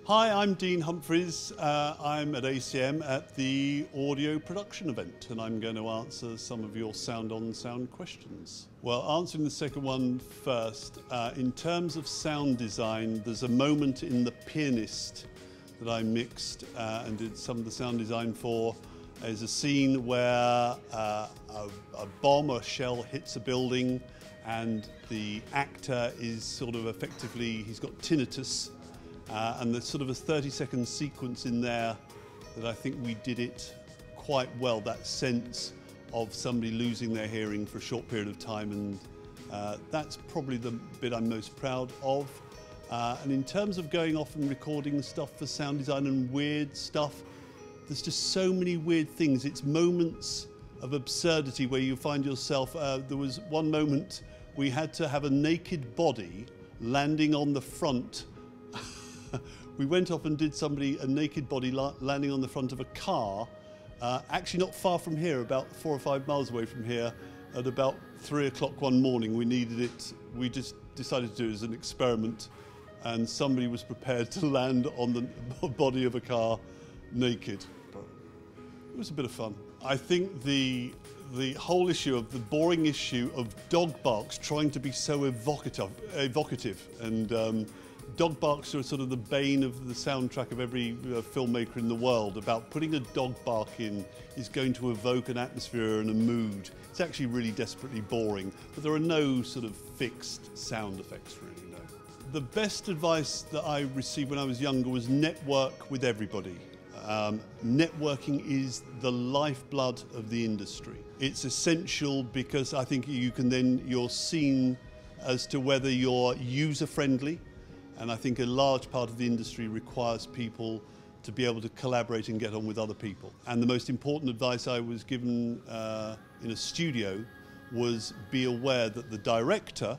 Hi, I'm Dean Humphries. I'm at ACM at the audio production event, and I'm going to answer some of your sound-on-sound questions. Well, answering the second one first, in terms of sound design, there's a moment in the Pianist that I mixed and did some of the sound design for. There's a scene where a bomb or a shell hits a building, and the actor is sort of effectively, he's got tinnitus. And there's sort of a 30-second sequence in there that I think we did it quite well, that sense of somebody losing their hearing for a short period of time, and that's probably the bit I'm most proud of. And in terms of going off and recording stuff for sound design and weird stuff, there's just so many weird things. It's moments of absurdity where you find yourself, there was one moment we had to have a naked body landing on the front. We went off and did a naked body landing on the front of a car, actually not far from here, about 4 or 5 miles away from here, at about 3 o'clock one morning. We needed it, we just decided to do it as an experiment, and somebody was prepared to land on the body of a car naked. It was a bit of fun. I think the whole issue of the boring issue of dog barks trying to be so evocative and dog barks are sort of the bane of the soundtrack of every filmmaker in the world. About putting a dog bark in is going to evoke an atmosphere and a mood. It's actually really desperately boring, but there are no sort of fixed sound effects really, no. The best advice that I received when I was younger was network with everybody. Networking is the lifeblood of the industry. It's essential because I think you're seen as to whether you're user-friendly. And I think a large part of the industry requires people to be able to collaborate and get on with other people. And the most important advice I was given in a studio was be aware that the director,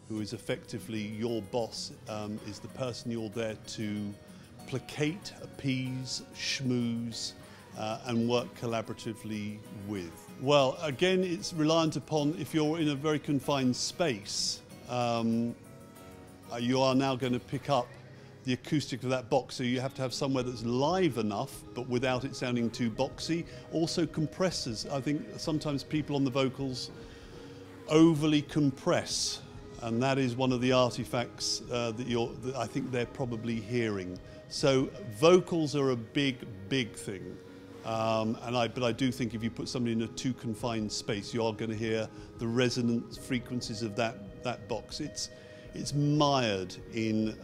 who is effectively your boss, is the person you're there to placate, appease, schmooze, and work collaboratively with. Well, again, it's reliant upon if you're in a very confined space. You are now going to pick up the acoustic of that box, so you have to have somewhere that's live enough, but without it sounding too boxy. Also compressors. I think sometimes people on the vocals overly compress, and that is one of the artifacts that I think they're probably hearing. So vocals are a big thing. But I do think if you put somebody in a too confined space, you are going to hear the resonant frequencies of that box. It's mired in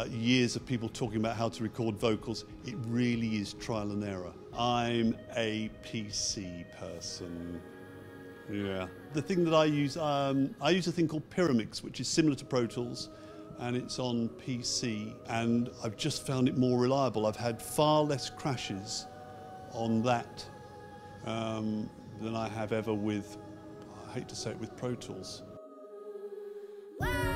years of people talking about how to record vocals. It really is trial and error. I'm a PC person. Yeah. The thing that I use a thing called Pyramix, which is similar to Pro Tools, and it's on PC, and I've just found it more reliable. I've had far less crashes on that than I have ever with, I hate to say it, with Pro Tools. Wow.